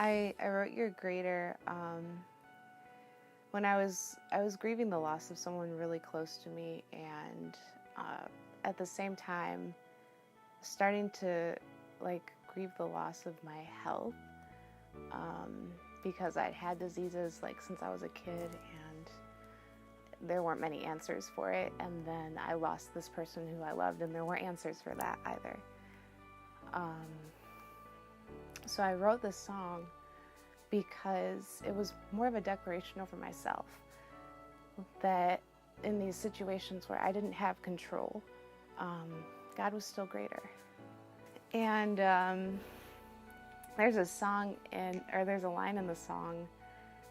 I wrote You're Greater when I was grieving the loss of someone really close to me, and at the same time starting to grieve the loss of my health, because I'd had diseases since I was a kid, and there weren't many answers for it. And then I lost this person who I loved, and there weren't answers for that either. So I wrote this song because it was more of a declaration over myself, that in these situations where I didn't have control, God was still greater. And there's a line in the song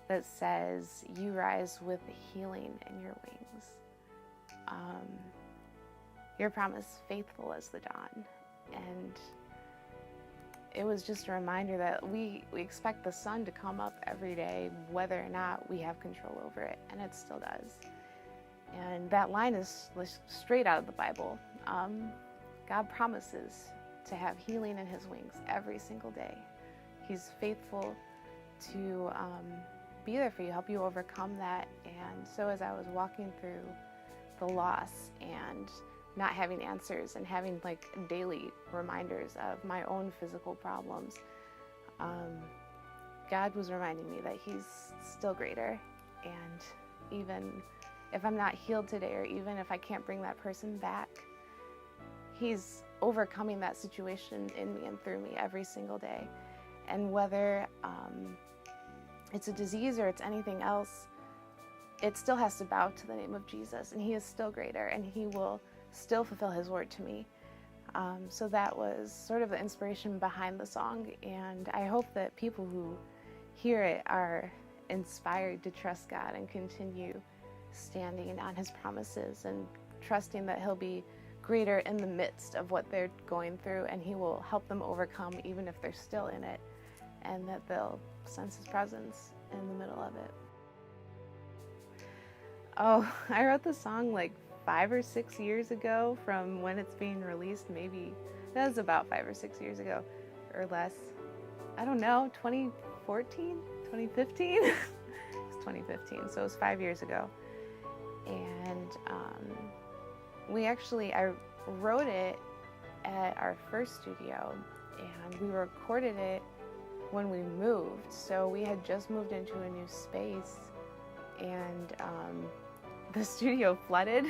that says, "You rise with healing in your wings. Your promise faithful as the dawn." And it was just a reminder that we expect the sun to come up every day, whether or not we have control over it, and it still does. And that line is straight out of the Bible. God promises to have healing in his wings every single day. He's faithful to be there for you, help you overcome that. And so as I was walking through the loss and not having answers and having daily reminders of my own physical problems, God was reminding me that he's still greater. And even if I'm not healed today, or even if I can't bring that person back, he's overcoming that situation in me and through me every single day. And whether it's a disease or it's anything else, it still has to bow to the name of Jesus, and he is still greater, and he will still fulfill his word to me. So that was sort of the inspiration behind the song, and I hope that people who hear it are inspired to trust God and continue standing on his promises and trusting that he'll be greater in the midst of what they're going through, and he will help them overcome even if they're still in it, and that they'll sense his presence in the middle of it. Oh, I wrote the song 5 or 6 years ago from when it's being released. Maybe that was about 5 or 6 years ago or less. I don't know, 2014, 2015? It's 2015, so it was 5 years ago. And I wrote it at our first studio, and we recorded it when we moved. So we had just moved into a new space, and the studio flooded.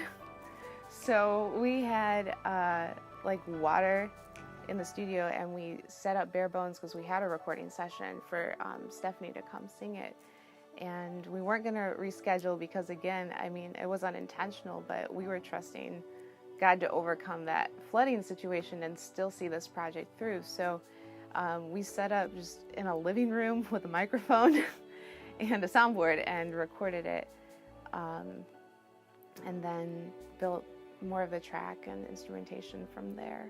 So we had water in the studio, and we set up bare bones because we had a recording session for Stephanie to come sing it. And we weren't going to reschedule because, again, it was unintentional, but we were trusting God to overcome that flooding situation and still see this project through. So we set up just in a living room with a microphone and a soundboard and recorded it, and then built more of the track and instrumentation from there.